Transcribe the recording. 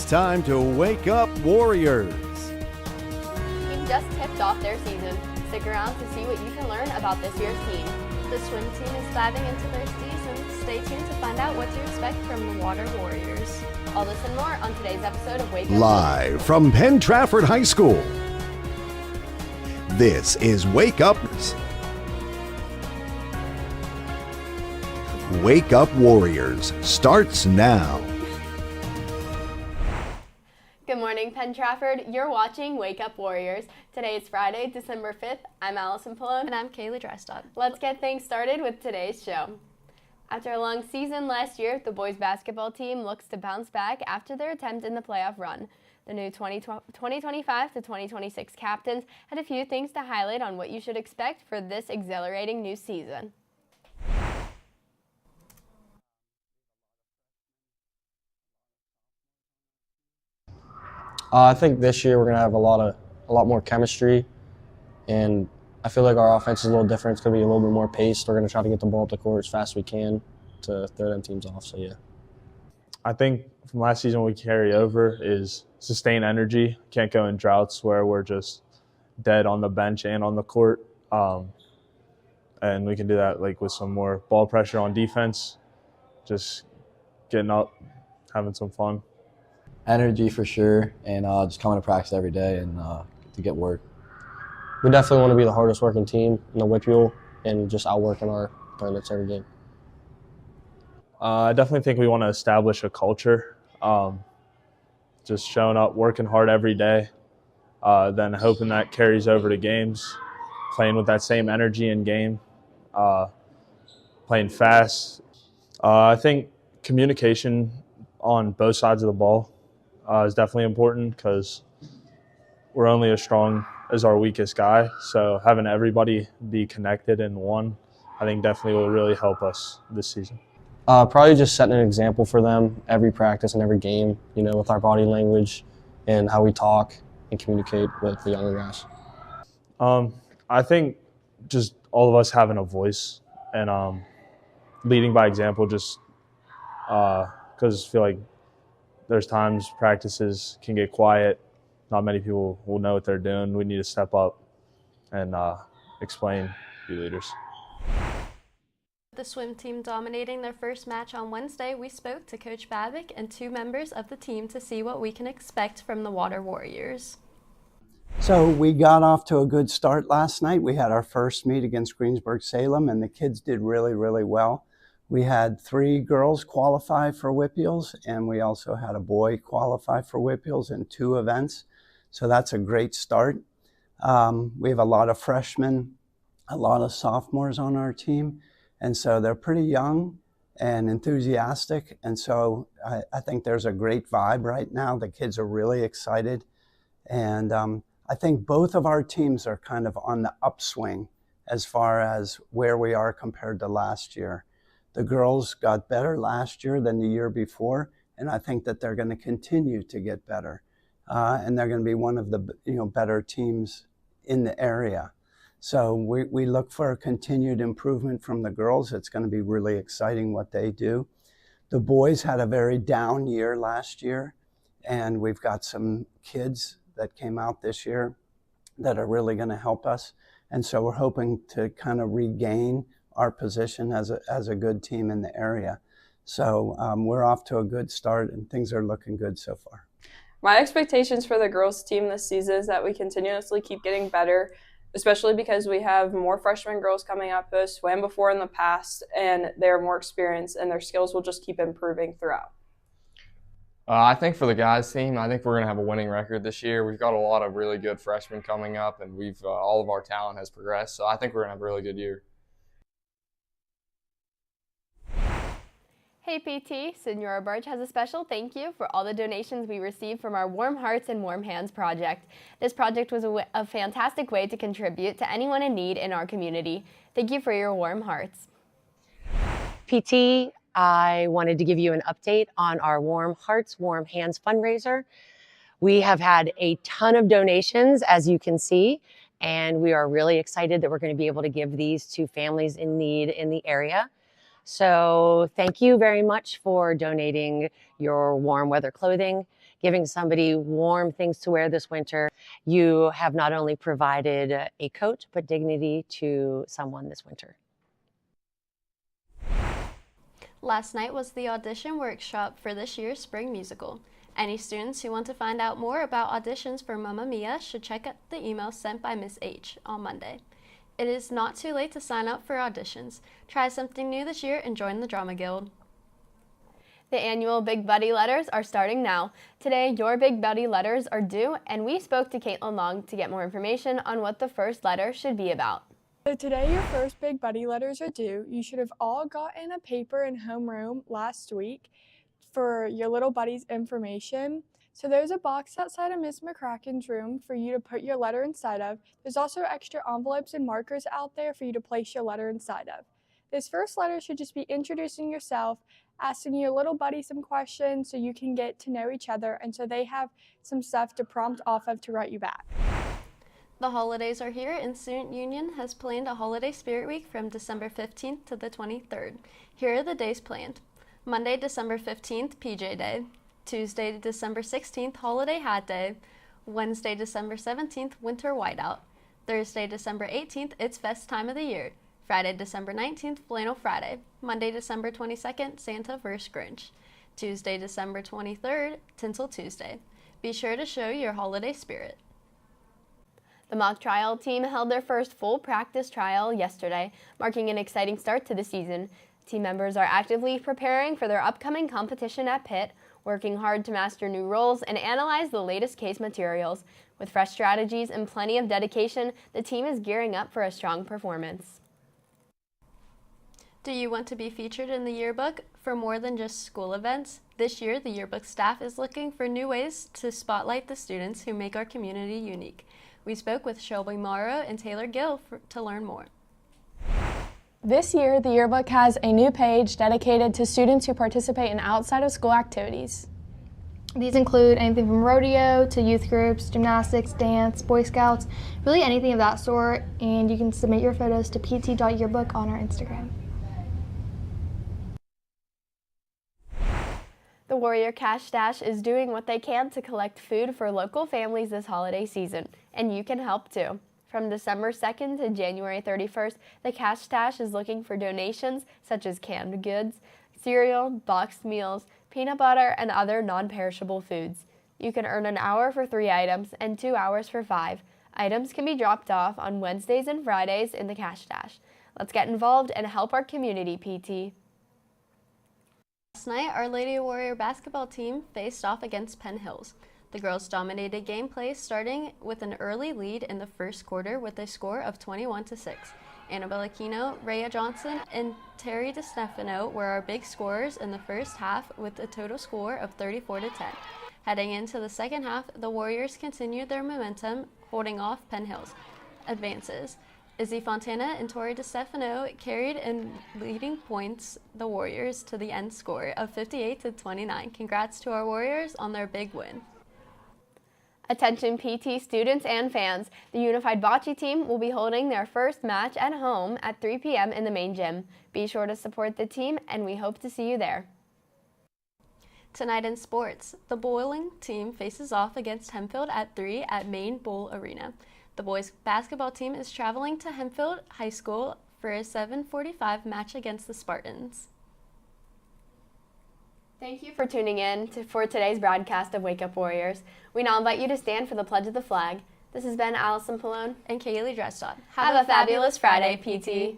It's time to wake up, Warriors. Team just tipped off their season. Stick around to see what you can learn about this year's team. The swim team is diving into their season. Stay tuned to find out what to expect from the Water Warriors. All this and more on today's episode of Wake Up. Live from Penn Trafford High School. This is Wake Up. Wake Up Warriors starts now. Good morning, Penn Trafford. You're watching Wake Up Warriors. Today is Friday, December 5th. I'm Allison Pallone. And I'm Kaylee Dreistock. Let's get things started with today's show. After a long season last year, the boys basketball team looks to bounce back after their attempt in the playoff run. The new 2025 to 2026 captains had a few things to highlight on what you should expect for this exhilarating new season. I think this year we're going to have a lot more chemistry, and I feel like our offense is a little different. It's going to be a little bit more paced. We're going to try to get the ball up the court as fast as we can to throw them teams off, so yeah. I think from last season what we carry over is sustain energy. Can't go in droughts where we're just dead on the bench and on the court. And we can do that like with some more ball pressure on defense, just getting up, having some fun. Energy for sure, and just coming to practice every day and to get work. We definitely want to be the hardest working team in the Whitfield and just outworking our opponents every game. I definitely think we want to establish a culture, just showing up, working hard every day, then hoping that carries over to games, playing with that same energy in game, playing fast. I think communication on both sides of the ball is definitely important because we're only as strong as our weakest guy. So having everybody be connected in one, I think definitely will really help us this season. Probably just setting an example for them every practice and every game, with our body language and how we talk and communicate with the younger guys. I think just all of us having a voice and leading by example, just because I feel like there's times practices can get quiet. Not many people will know what they're doing. We need to step up and explain, be leaders. The swim team dominating their first match on Wednesday, we spoke to Coach Babick and two members of the team to see what we can expect from the Water Warriors. So we got off to a good start last night. We had our first meet against Greensburg-Salem, and the kids did really, really well. We had 3 girls qualify for Whitfields, and we also had a boy qualify for Whitfields in 2 events. So that's a great start. We have a lot of freshmen, a lot of sophomores on our team, and so they're pretty young and enthusiastic. And so I think there's a great vibe right now. The kids are really excited. And I think both of our teams are kind of on the upswing as far as where we are compared to last year. The girls got better last year than the year before, and I think that they're going to continue to get better. And they're going to be one of the better teams in the area. So we look for a continued improvement from the girls. It's going to be really exciting what they do. The boys had a very down year last year, and we've got some kids that came out this year that are really going to help us. And so we're hoping to kind of regain our position as a good team in the area. So we're off to a good start, and things are looking good so far. My expectations for the girls team this season is that we continuously keep getting better, especially because we have more freshman girls coming up who have swam before in the past, and they're more experienced, and their skills will just keep improving throughout. I think for the guys team, I think we're going to have a winning record this year. We've got a lot of really good freshmen coming up, and we've all of our talent has progressed, so I think we're going to have a really good year. Hey PT, Senora Birch has a special thank you for all the donations we received from our Warm Hearts and Warm Hands project. This project was a fantastic way to contribute to anyone in need in our community. Thank you for your warm hearts. PT, I wanted to give you an update on our Warm Hearts, Warm Hands fundraiser. We have had a ton of donations, as you can see, and we are really excited that we're going to be able to give these to families in need in the area. So thank you very much for donating your warm weather clothing, giving somebody warm things to wear this winter. You have not only provided a coat, but dignity to someone this winter. Last night was the audition workshop for this year's spring musical. Any students who want to find out more about auditions for Mamma Mia should check out the email sent by Miss H on Monday. It is not too late to sign up for auditions. Try something new this year and join the Drama Guild. The annual Big Buddy Letters are starting now. Today, your Big Buddy Letters are due, and we spoke to Caitlin Long to get more information on what the first letter should be about. So today your first Big Buddy Letters are due. You should have all gotten a paper in homeroom last week for your little buddy's information. So there's a box outside of Miss McCracken's room for you to put your letter inside of. There's also extra envelopes and markers out there for you to place your letter inside of. This first letter should just be introducing yourself, asking your little buddy some questions so you can get to know each other and so they have some stuff to prompt off of to write you back. The holidays are here, and Student Union has planned a holiday spirit week from December 15th to the 23rd. Here are the days planned. Monday, December 15th, PJ Day. Tuesday, December 16th, Holiday Hat Day. Wednesday, December 17th, Winter Whiteout. Thursday, December 18th, It's Best Time of the Year. Friday, December 19th, Flannel Friday. Monday, December 22nd, Santa vs. Grinch. Tuesday, December 23rd, Tinsel Tuesday. Be sure to show your holiday spirit. The mock trial team held their first full practice trial yesterday, marking an exciting start to the season. Team members are actively preparing for their upcoming competition at Pitt, working hard to master new roles and analyze the latest case materials. With fresh strategies and plenty of dedication, the team is gearing up for a strong performance. Do you want to be featured in the yearbook for more than just school events? This year, the yearbook staff is looking for new ways to spotlight the students who make our community unique. We spoke with Shelby Morrow and Taylor Gill to learn more. This year, the yearbook has a new page dedicated to students who participate in outside of school activities. These include anything from rodeo to youth groups, gymnastics, dance, Boy Scouts, really anything of that sort, and you can submit your photos to pt.yearbook on our Instagram. The Warrior Cash Stash is doing what they can to collect food for local families this holiday season, and you can help too. From December 2nd to January 31st, the Cash Stash is looking for donations such as canned goods, cereal, boxed meals, peanut butter, and other non-perishable foods. You can earn an hour for 3 items and 2 hours for 5. Items can be dropped off on Wednesdays and Fridays in the Cash Stash. Let's get involved and help our community, PT. Last night, our Lady Warrior basketball team faced off against Penn Hills. The girls dominated gameplay, starting with an early lead in the first quarter with a score of 21-6. Annabelle Aquino, Rhea Johnson, and Terry DeStefano were our big scorers in the first half with a total score of 34-10. Heading into the second half, the Warriors continued their momentum, holding off Penn Hills' advances. Izzy Fontana and Tori DeStefano carried in leading points the Warriors to the end score of 58-29. Congrats to our Warriors on their big win. Attention PT students and fans, the Unified Bocce team will be holding their first match at home at 3 p.m. in the main gym. Be sure to support the team, and we hope to see you there. Tonight in sports, the bowling team faces off against Hempfield at 3 at Maine Bowl Arena. The boys basketball team is traveling to Hempfield High School for a 7:45 match against the Spartans. Thank you for tuning in for today's broadcast of Wake Up Warriors. We now invite you to stand for the Pledge of the Flag. This has been Allison Pallone and Kaylee Dresdott. Have a fabulous Friday, PT.